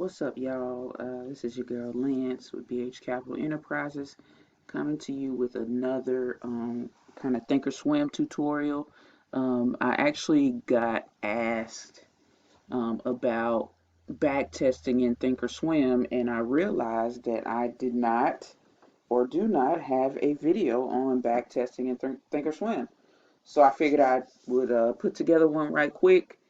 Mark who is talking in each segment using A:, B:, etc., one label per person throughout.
A: What's up, y'all? This is your girl Lance with BH Capital Enterprises, coming to you with another kind of Thinkorswim tutorial. I actually got asked about backtesting in Thinkorswim, and I realized that I did not or do not have a video on backtesting in Thinkorswim. So I figured I would put together one right quick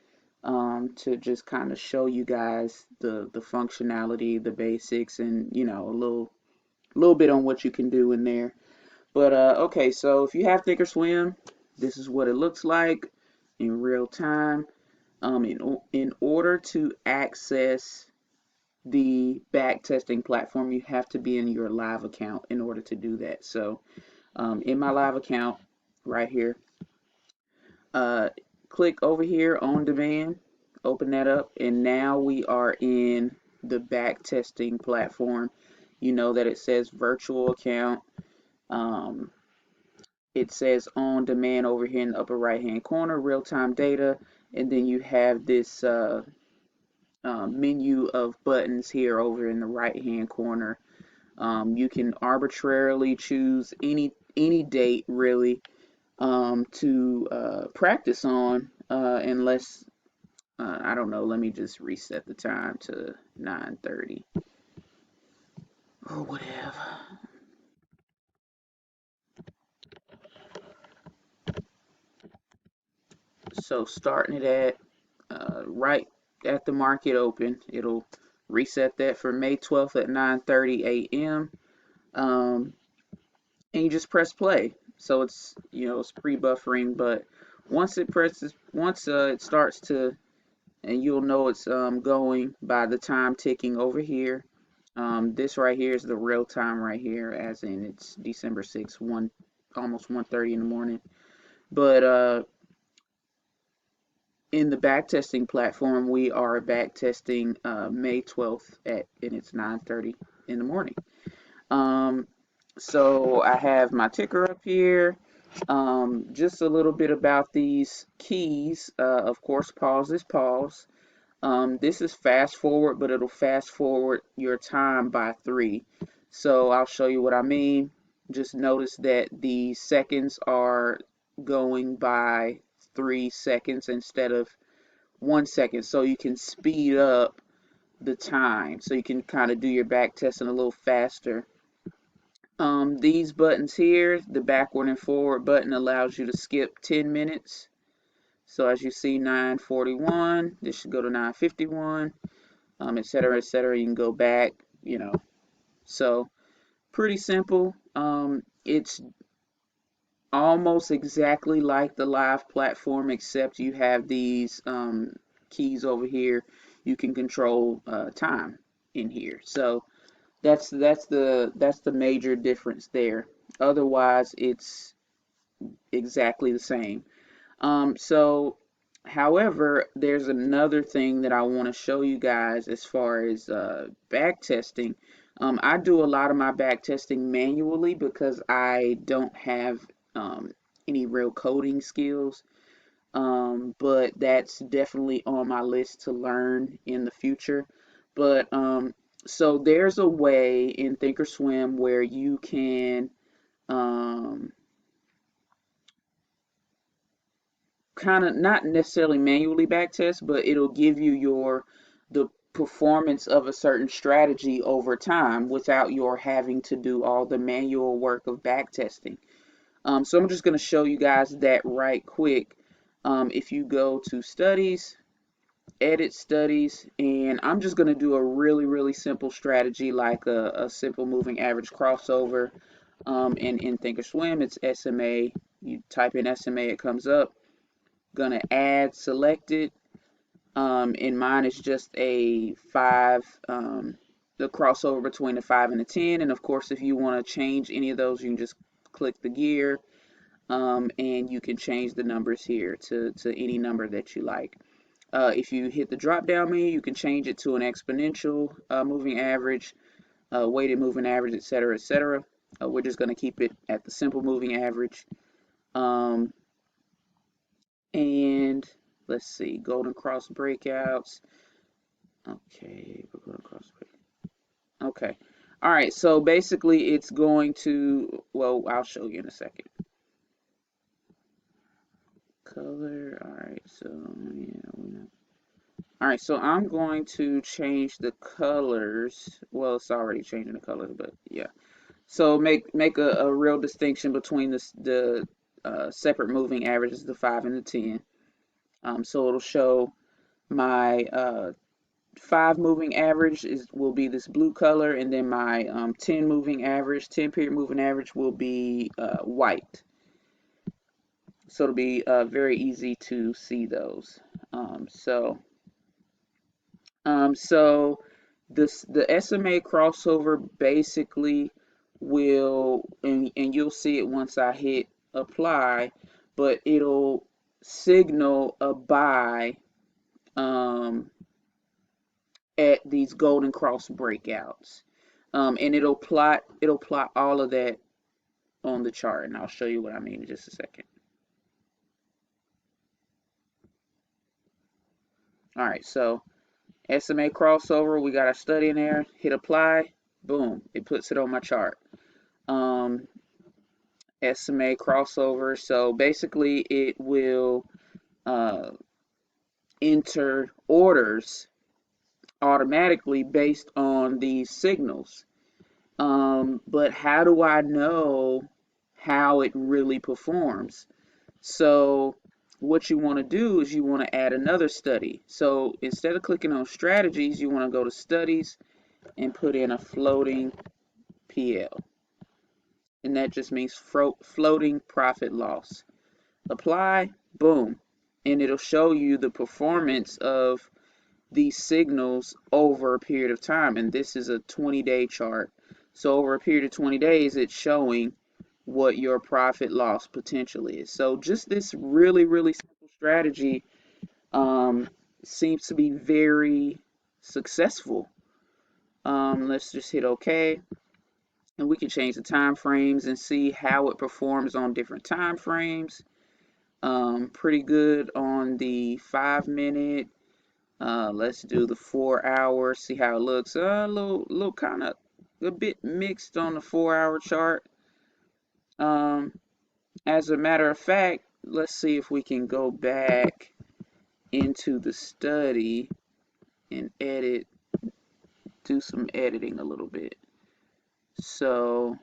A: to just kind of show you guys the functionality, the basics, and a little bit on what you can do in there. But okay, so if you have Thinkorswim, this is what it looks like in real time. In order to access the backtesting platform, you have to be in your live account in order to do that. So in my live account right here, uh, click over here on demand, open that up, and now we are in the backtesting platform. You know that it says virtual account. Um, it says on demand over here in the upper right hand corner, real time data, and then you have this menu of buttons here over in the right hand corner. You can arbitrarily choose any date really to practice on, unless I don't know. Let me just reset the time to 9:30 or whatever. So starting it at right at the market open, it'll reset that for May 12th at 9:30 a.m. Um, and you just press play. So it's pre-buffering, but once it starts to, and you'll know it's going by the time ticking over here. This right here is the real time right here, as in it's December 6th, almost 1:30 in the morning. But in the backtesting platform, we are backtesting May 12th and it's 9:30 in the morning. Um, so I have my ticker up here. Just a little bit about these keys. Of course, pause is pause. This is fast forward, but it'll fast forward your time by 3. So I'll show you what I mean. Just notice that the seconds are going by 3 seconds instead of 1 second. So you can speed up the time. So you can kind of do your back testing a little faster. These buttons here, the backward and forward button allows you to skip 10 minutes. So as you see, 9:41, this should go to 9:51. Etc., etc. You can go back, So pretty simple. It's almost exactly like the live platform, except you have these keys over here. You can control time in here. So that's the major difference there. Otherwise, it's exactly the same. So however, there's another thing that I want to show you guys as far as back testing. I do a lot of my back testing manually because I don't have any real coding skills. But that's definitely on my list to learn in the future. But so there's a way in Thinkorswim where you can um, kind of not necessarily manually backtest, but it'll give you the performance of a certain strategy over time without your having to do all the manual work of backtesting. So I'm just going to show you guys that right quick. If you go to studies, edit studies, and I'm just going to do a really simple strategy like a simple moving average crossover. And in Thinkorswim, it's SMA. You type in SMA, it comes up. Gonna add selected. In mine it's just a 5, the crossover between the 5 and the 10. And of course, if you want to change any of those, you can just click the gear, and you can change the numbers here to any number that you like. If you hit the drop down menu, you can change it to an exponential moving average, weighted moving average, etc., etc. We're just going to keep it at the simple moving average. And let's see, golden cross breakouts. Okay, we're going across. Okay. All right. So basically, it's going to. Well, I'll show you in a second. Color. All right. So yeah, we're not. All right. So I'm going to change the colors. Well, it's already changing the colors, but yeah. So make a real distinction between the separate moving averages, the 5 and the 10. So it'll show my 5 moving average will be this blue color, and then my 10 moving average, 10 period moving average will be white. So it'll be very easy to see those. Um, so so the SMA crossover basically will, and you'll see it once I hit apply, but it'll signal a buy at these golden cross breakouts. And it'll plot all of that on the chart, and I'll show you what I mean in just a second. All right, so SMA crossover, we got our study in there, hit apply, boom, it puts it on my chart. Um, SMA crossover, so basically it will uh, enter orders automatically based on these signals. But how do I know how it really performs? So what you want to do is you want to add another study. So instead of clicking on strategies, you want to go to studies and put in a floating PL. And that just means floating profit loss. Apply, boom. And it'll show you the performance of these signals over a period of time. And this is a 20-day chart. So over a period of 20 days, it's showing what your profit loss potential is. So just this really, really simple strategy seems to be very successful. Let's just hit OK. And we can change the time frames and see how it performs on different time frames. Pretty good on the 5 minute. Let's do the 4 hour, see how it looks. A little kind of a bit mixed on the 4 hour chart. As a matter of fact, let's see if we can go back into the study and do some editing a little bit. So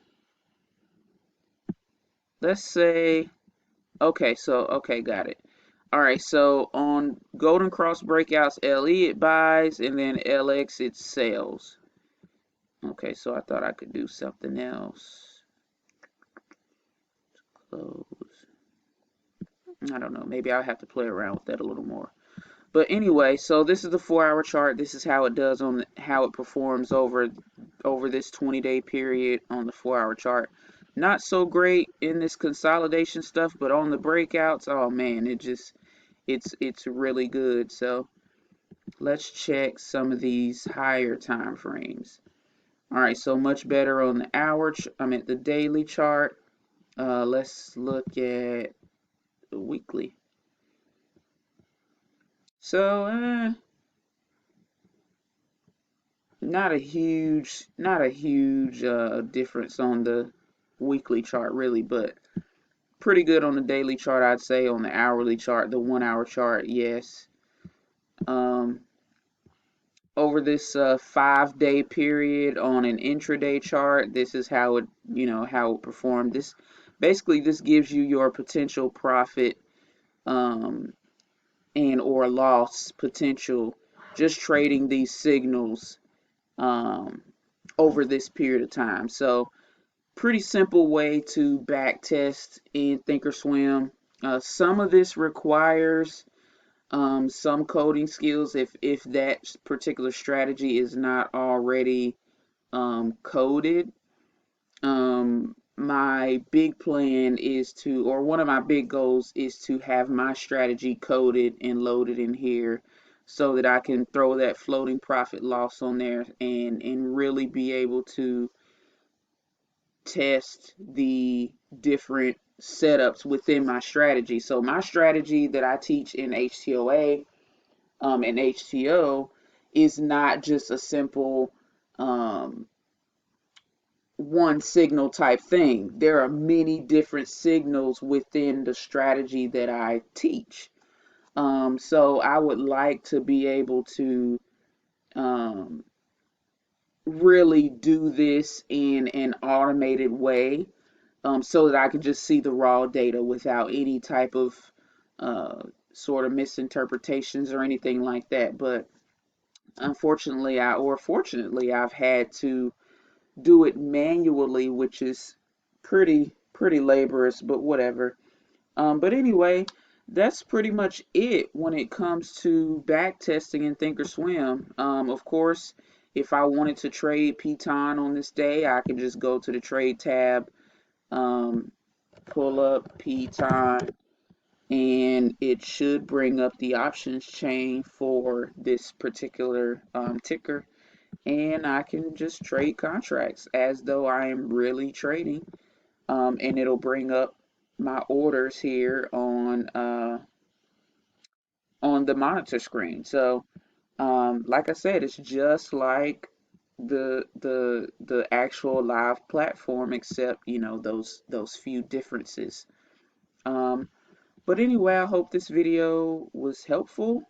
A: let's say, okay, got it. All right, so on Golden Cross breakouts, LE it buys, and then LX it sells. Okay, so I thought I could do something else. Close. I don't know. Maybe I'll have to play around with that a little more. But anyway, so this is the 4 hour chart. This is how it does on how it performs over this 20-day period on the 4 hour chart. Not so great in this consolidation stuff, but on the breakouts, oh man, it's really good. So let's check some of these higher time frames. All right, so much better on the hour. I'm at the daily chart. Let's look at the weekly. So not a huge difference on the weekly chart really, but pretty good on the daily chart, I'd say. On the hourly chart, the 1 hour chart, yes. Over this 5 day period on an intraday chart, this is how it performed. This basically gives you your potential profit and or loss potential just trading these signals over this period of time. So pretty simple way to back test in Thinkorswim. Some of this requires some coding skills if that particular strategy is not already coded. My big plan is or one of my big goals is to have my strategy coded and loaded in here so that I can throw that floating profit loss on there and really be able to test the different setups within my strategy. So my strategy that I teach in HTOA and HTO is not just a simple um, one signal type thing. There are many different signals within the strategy that I teach. So I would like to be able to um, really do this in an automated way, so that I can just see the raw data without any type of uh, sort of misinterpretations or anything like that. But unfortunately, or fortunately, I've had to do it manually, which is pretty laborious, but whatever. But anyway, that's pretty much it when it comes to back testing in Thinkorswim. Of course, if I wanted to trade Piton on this day, I could just go to the trade tab, um, pull up Piton, and it should bring up the options chain for this particular ticker. And I can just trade contracts as though I am really trading. And it'll bring up my orders here on the monitor screen. So, like I said, it's just like the actual live platform, except those few differences. Um, but anyway, I hope this video was helpful.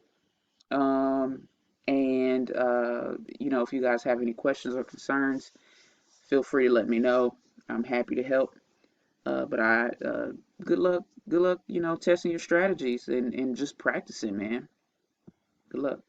A: Um, and if you guys have any questions or concerns, feel free to let me know. I'm happy to help. But good luck, testing your strategies and just practicing, man. Good luck.